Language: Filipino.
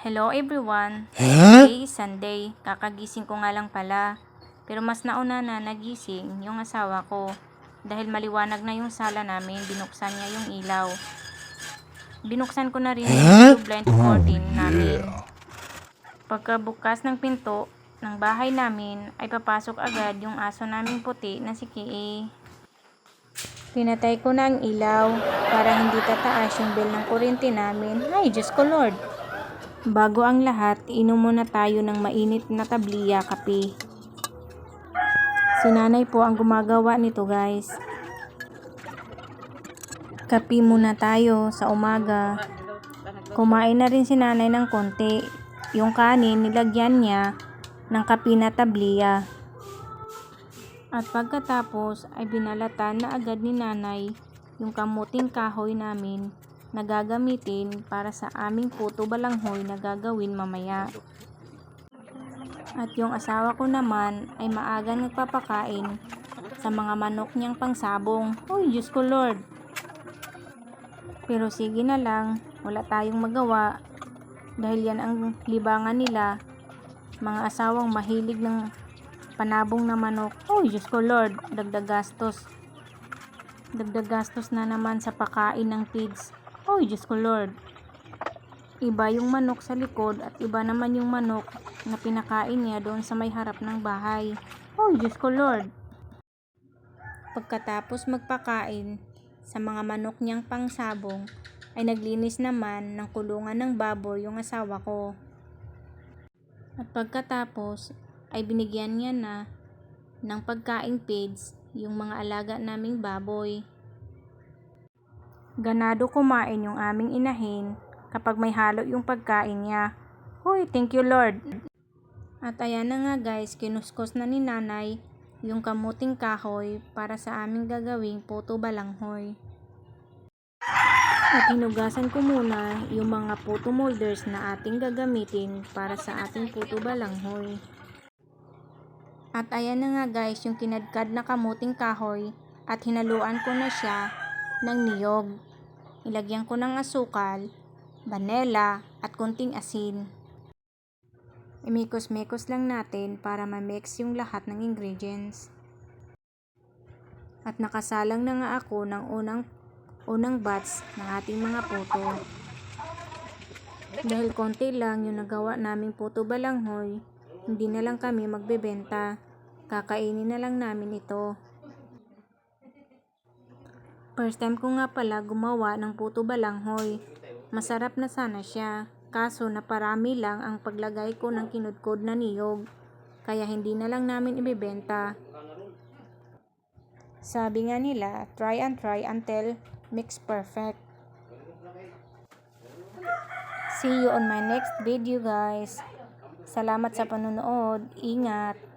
Hello everyone. Huh? Today is Sunday. Kakagising ko nga lang pala. Pero mas nauna na nagising yung asawa ko. Dahil maliwanag na yung sala namin, binuksan niya yung ilaw. Binuksan ko na rin yung blind curtain namin. Pagkabukas ng pinto ng bahay namin, ay papasok agad yung aso naming puti na si Kie. Pinatay ko na ang ilaw para hindi tataas yung bill ng kuryente namin. Ay, Diyos ko Lord! Bago ang lahat, inom muna tayo ng mainit na tabliya kape. Si nanay po ang gumagawa nito, guys. Kape muna tayo sa umaga. Kumain na rin si nanay ng konti. Yung kanin, nilagyan niya ng kape na tabliya. At pagkatapos ay binalatan na agad ni nanay yung kamuting kahoy namin na gagamitin para sa aming puto balanghoy na gagawin mamaya. At yung asawa ko naman ay maagang nagpapakain sa mga manok niyang pangsabong. Uy, Diyos ko Lord! Pero sige na lang, wala tayong magawa dahil yan ang libangan nila, mga asawang mahilig ng panabong na manok. Oh, Diyos ko Lord, dagdag gastos. Dagdag gastos na naman sa pakain ng pigs. Oh, Diyos ko Lord. Iba yung manok sa likod at iba naman yung manok na pinakain niya doon sa may harap ng bahay. Oh, Diyos ko Lord. Pagkatapos magpakain sa mga manok niyang pangsabong, ay naglinis naman ng kulungan ng baboy yung asawa ko. At pagkatapos, ay binigyan niya na ng pagkain feeds yung mga alaga naming baboy. Ganado kumain yung aming inahin kapag may halo yung pagkain niya. Hoy, thank you Lord! At ayan na nga guys, kinuskos na ni nanay yung kamuting kahoy para sa aming gagawing puto balanghoy. At hinugasan ko muna yung mga puto molders na ating gagamitin para sa ating puto balanghoy. At ayan na nga guys, yung kinadkad na kamuting kahoy at hinaluan ko na siya ng niyog. Ilagyan ko ng asukal, vanilla at konting asin. Imikos-mikos lang natin para ma-mix yung lahat ng ingredients. At nakasalang na nga ako ng unang batch ng ating mga puto. Dahil konti lang yung nagawa naming puto balanghoy, hindi na lang kami magbebenta. Kakainin na lang namin ito. First time ko nga pala gumawa ng puto balanghoy. Masarap na sana siya. Kaso naparami lang ang paglagay ko ng kinudkod na niyog. Kaya hindi na lang namin ibebenta. Sabi nga nila, try and try until mix perfect. See you on my next video guys. Salamat sa panonood. Ingat!